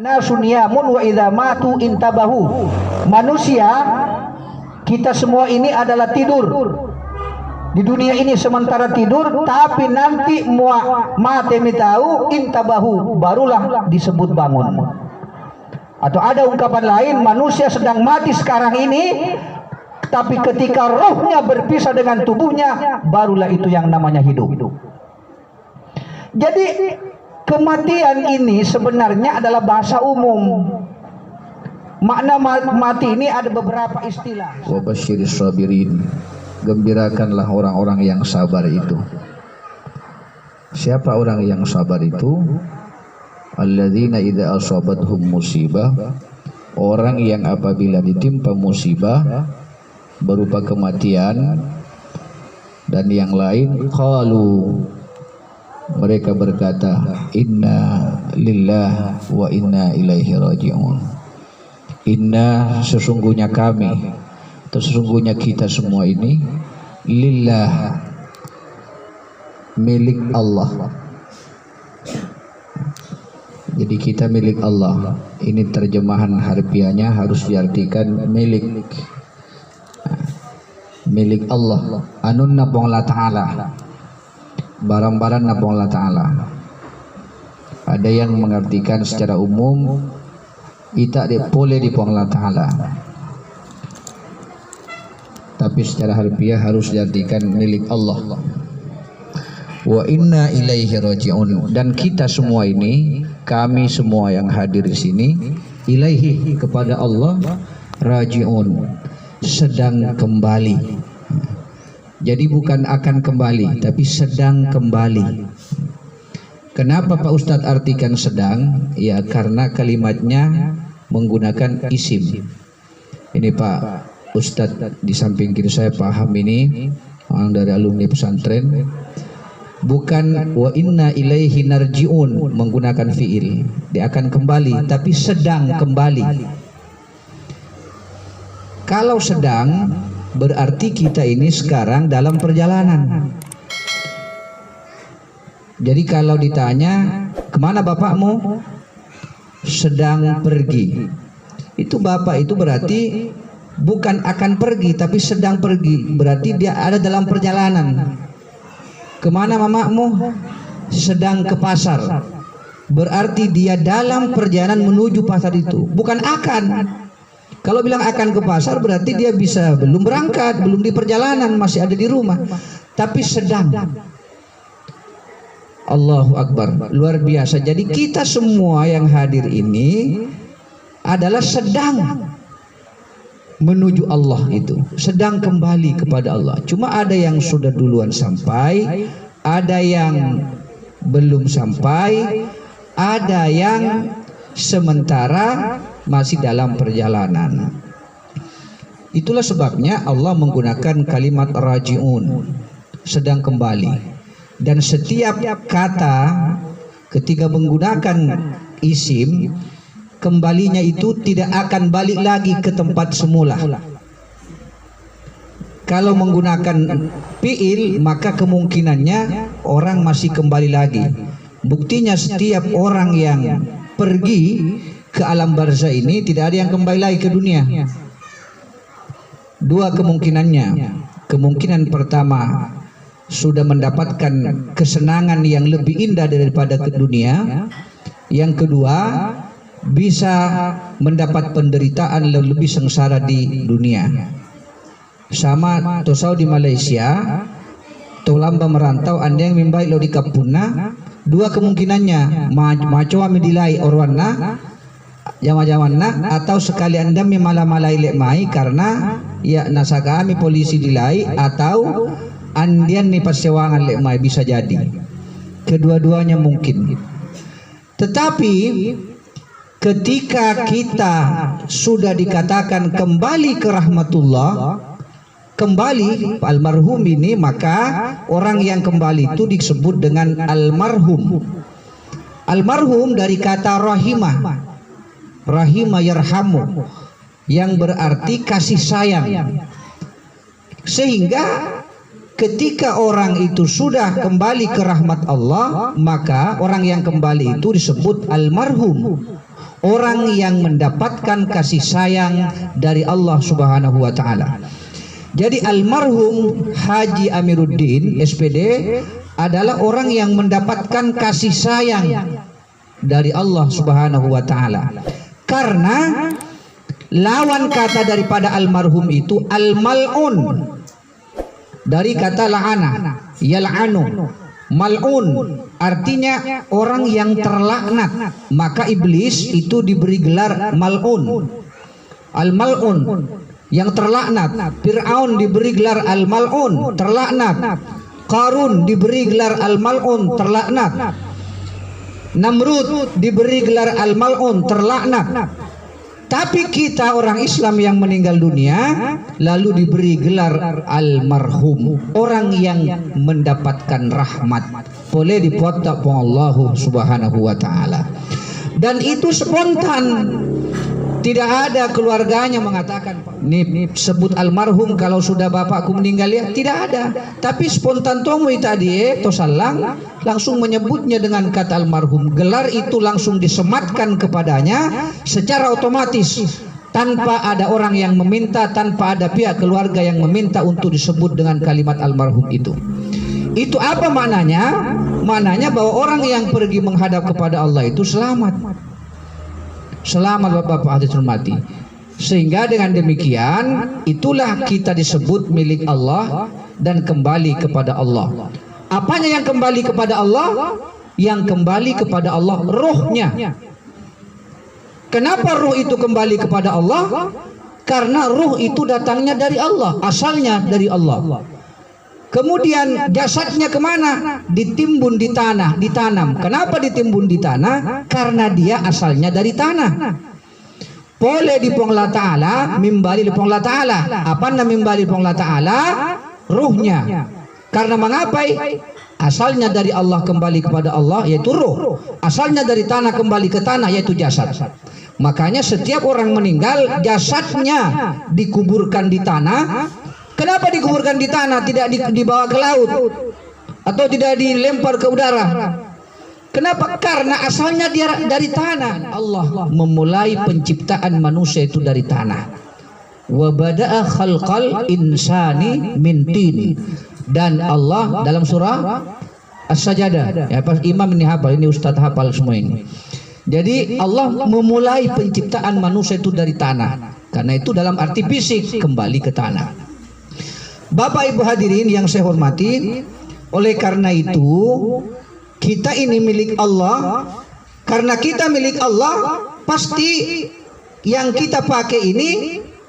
Nasuniyamun wa idza matu intabahu. Manusia kita semua ini adalah tidur. Di dunia ini sementara tidur, tapi nanti mate mitau intabahu, barulah disebut bangun. Atau ada ungkapan lain, manusia sedang mati sekarang ini, tapi ketika rohnya berpisah dengan tubuhnya, barulah itu yang namanya hidup. Jadi kematian ini sebenarnya adalah bahasa umum. Makna mati ini ada beberapa istilah. Wa basyiris sabirin, gembirakanlah orang-orang yang sabar itu. Siapa orang yang sabar itu? Alladzina idza asabathum musibah, orang yang apabila ditimpa musibah berupa kematian dan yang lain, qalu, mereka berkata, inna lillahi wa inna ilaihi raji'un. Inna, sesungguhnya kami atau sesungguhnya kita semua ini, lillah, milik Allah. Jadi kita milik Allah. Ini terjemahan harfiahnya harus diartikan milik. Milik Allah. Anun napong Allah Ta'ala, barang-barang napong Allah Ta'ala. Ada yang mengartikan secara umum ita boleh dipong Allah Ta'ala, tapi secara harfiah harus diartikan milik Allah. Wa inna ilaihi raji'un, dan kita semua ini, kami semua yang hadir di sini, ilaihi, kepada Allah, raji'un, sedang kembali. Jadi bukan akan kembali, tapi sedang kembali. Kenapa Pak Ustadz artikan sedang? Ya karena kalimatnya menggunakan isim. Ini Pak Ustadz di samping kiri saya paham ini, orang dari alumni pesantren. Bukan wa inna ilaihi narji'un menggunakan fi'il, dia akan kembali, tapi sedang kembali. Kalau sedang berarti kita ini sekarang dalam perjalanan. Jadi kalau ditanya, kemana bapakmu? Sedang pergi. Itu bapak itu berarti bukan akan pergi, tapi sedang pergi. Berarti dia ada dalam perjalanan. Kemana mamamu? Sedang ke pasar. Berarti dia dalam perjalanan menuju pasar itu. Bukan akan. Kalau bilang akan ke pasar berarti dia bisa belum berangkat, belum di perjalanan, masih ada di rumah. Tapi sedang. Allahu Akbar, luar biasa. Jadi kita semua yang hadir ini adalah sedang menuju Allah, itu sedang kembali kepada Allah. Cuma ada yang sudah duluan sampai, ada yang belum sampai, ada yang sementara masih dalam perjalanan. Itulah sebabnya Allah menggunakan kalimat raji'un, sedang kembali. Dan setiap kata ketika menggunakan isim, kembalinya itu tidak akan balik lagi ke tempat semula. Kalau menggunakan fi'il, maka kemungkinannya orang masih kembali lagi. Buktinya setiap orang yang pergi ke alam barzah ini tidak ada yang kembali lagi ke dunia. Dua kemungkinannya. Kemungkinan pertama, sudah mendapatkan kesenangan yang lebih indah daripada ke dunia. Yang kedua, bisa mendapat penderitaan yang lebih sengsara di dunia. Sama tosau di Malaysia, to lamba merantau anda yang mimbai lo di Kapuna. Dua kemungkinannya, maco ami dilai orwana jama-jamanna, atau sekali anda mimala-malai lek mai karena ya nasa kami polisi dilai, atau andian nih persewangan lek mai, bisa jadi. Kedua-duanya mungkin. Tetapi ketika kita sudah dikatakan kembali ke rahmatullah, kembali almarhum ini, maka orang yang kembali itu disebut dengan almarhum. Almarhum dari kata rahimah, rahimah yarhamu, yang berarti kasih sayang. Sehingga ketika orang itu sudah kembali ke rahmat Allah, maka orang yang kembali itu disebut almarhum. orang yang mendapatkan kasih sayang dari Allah Subhanahu wa taala. Jadi almarhum Haji Amiruddin SPD adalah orang yang mendapatkan kasih sayang dari Allah Subhanahu wa taala. Karena lawan kata daripada almarhum itu al-mal'un, dari kata la'ana, yal'anu. Mal'un artinya orang yang terlaknat, maka iblis itu diberi gelar mal'un. Al-mal'un yang terlaknat. Fir'aun diberi gelar al-mal'un, terlaknat. Qarun diberi gelar al-mal'un, terlaknat. Namrud diberi gelar al-mal'un, terlaknat. Tapi kita orang Islam yang meninggal dunia lalu diberi gelar almarhum, orang yang mendapatkan rahmat boleh dipotong Allah Subhanahu wa taala. Dan itu spontan. Tidak ada keluarganya mengatakan, "Nih sebut almarhum kalau sudah bapakku meninggal ya." Tidak ada. Tapi spontan tomui tadi tosalang langsung menyebutnya dengan kata almarhum. Gelar itu langsung disematkan kepadanya secara otomatis, tanpa ada orang yang meminta, tanpa ada pihak keluarga yang meminta untuk disebut dengan kalimat almarhum itu. Itu apa maknanya? Maknanya bahwa orang yang pergi menghadap kepada Allah itu selamat. Selamat Bapak hadis hormati. Sehingga dengan demikian itulah kita disebut milik Allah dan kembali kepada Allah. Apanya yang kembali kepada Allah? Yang kembali kepada Allah rohnya. Kenapa roh itu kembali kepada Allah? Karena roh itu datangnya dari Allah, asalnya dari Allah. Kemudian jasadnya kemana? Ditimbun di tanah, ditanam. Kenapa ditimbun di tanah? Karena dia asalnya dari tanah. Boleh di Allah Ta'ala, mimbali di Allah Ta'ala. Apa nama mimbali di Allah Ta'ala? Ruhnya. Karena mengapai? Asalnya dari Allah kembali kepada Allah, yaitu ruh. Asalnya dari tanah kembali ke tanah, yaitu jasad. Makanya setiap orang meninggal, jasadnya dikuburkan di tanah. Kenapa dikuburkan di tanah, tidak dibawa ke laut atau tidak dilempar ke udara? Kenapa? Karena asalnya dia dari tanah. Allah memulai penciptaan manusia itu dari tanah. Wa bada'a khalqal insani min tin. Dan Allah dalam surah As-Sajdah, ya Pak Imam ini hafal, ini Ustadz hafal semua ini. Jadi Allah memulai penciptaan manusia itu dari tanah. Karena itu dalam arti fisik kembali ke tanah. Bapak Ibu hadirin yang saya hormati, oleh karena itu kita ini milik Allah. Karena kita milik Allah, pasti yang kita pakai ini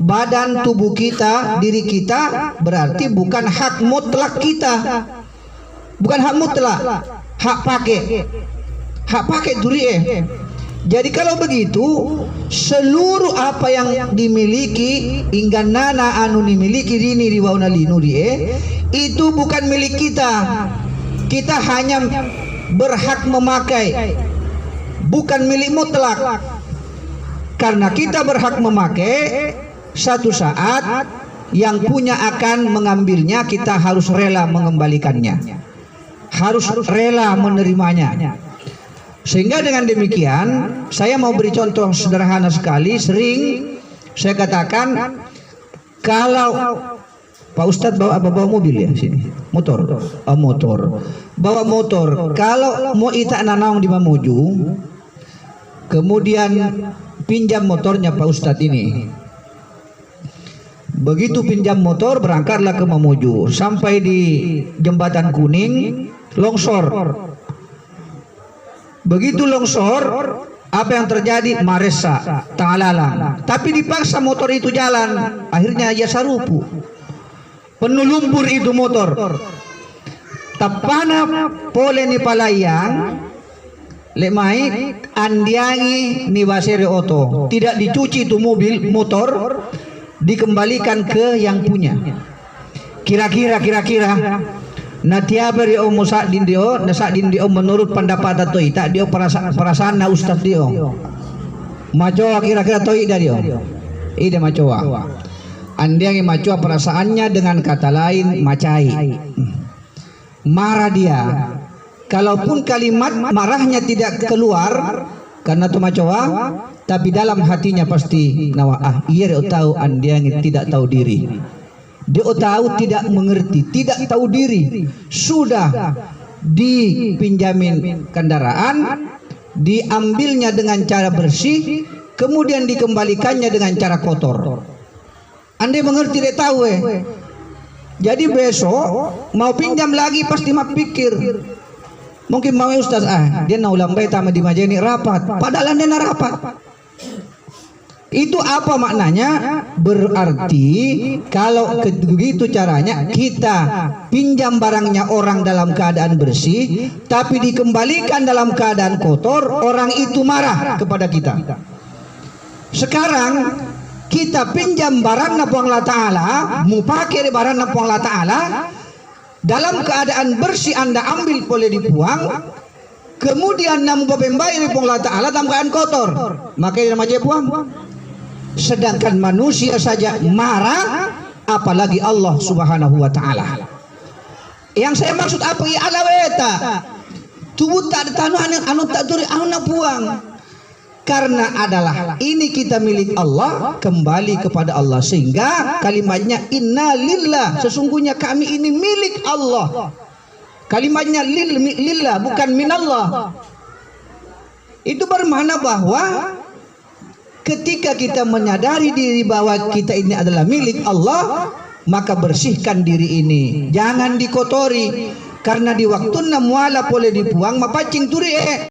badan tubuh kita, diri kita, berarti bukan hak mutlak kita. Bukan hak mutlak, hak pakai. Hak pakai duri Jadi kalau begitu, seluruh apa yang dimiliki hingga nana anu dimiliki rini riwauna linuri itu bukan milik kita. Kita hanya berhak memakai, bukan milik mutlak. Karena kita berhak memakai, satu saat yang punya akan mengambilnya, kita harus rela mengembalikannya, harus rela menerimanya. Sehingga dengan demikian saya mau beri contoh sederhana sekali. Sering saya katakan, kalau Pak Ustadz bawa mobil ya sini, motor, bawa motor. Kalau mau ita nanang di Mamuju, kemudian pinjam motornya Pak Ustadz ini. Begitu pinjam motor, berangkatlah ke Mamuju. Sampai di Jembatan Kuning, longsor. Begitu longsor, apa yang terjadi? Maresa, tangalalang. Tapi dipaksa motor itu jalan. Akhirnya ya sarupu. Penuh lumpur itu motor. Tapana pole ni palayang, lemai andiangi ni basere oto. Tidak dicuci itu motor, dikembalikan ke yang punya. Kira-kira Natiaba dia musa din dia, nasak din dia menurut pendapat atau tak dia perasaan na ustaz dia. Macoa kira-kira toi dia. Ida macoa. Andiangi macoa perasaannya, dengan kata lain macai. Marah dia. Kalaupun kalimat marahnya tidak keluar, karena tu macowa, tapi dalam hatinya pasti nawa iya dia tahu dia tidak tahu diri. Dia tahu tidak mengerti, tidak tahu diri. Sudah dipinjamin kendaraan, diambilnya dengan cara bersih, kemudian dikembalikannya dengan cara kotor. Andai mengerti dia tahu Jadi besok mau pinjam lagi pasti mau pikir. Mungkin mau Ustaz dia nak ulang baik sama di majeni rapat. Padahal anda nak rapat. Itu apa maknanya? Berarti kalau begitu caranya kita pinjam barangnya orang dalam keadaan bersih, tapi dikembalikan dalam keadaan kotor, orang itu marah kepada kita. Sekarang kita pinjam barang napang Allah Ta'ala, mau pakai barang napang Allah Ta'ala, dalam keadaan bersih anda ambil boleh dibuang, kemudian namu pembayar napang Allah Ta'ala dalam keadaan kotor, maka dia namanya buang. Sedangkan manusia saja marah, apalagi Allah Subhanahu wa Ta'ala. Yang saya maksud apa ya ala weta tubuh tak tanu anu tak turi anu nak buang, karena adalah ini kita milik Allah, kembali kepada Allah, sehingga kalimatnya inna lillah, sesungguhnya kami ini milik Allah. Kalimatnya lillah bukan minallah. Itu bermakna bahwa ketika kita menyadari diri bahwa kita ini adalah milik Allah, maka bersihkan diri ini, jangan dikotori, karena di waktu muala boleh dibuang mapacing turi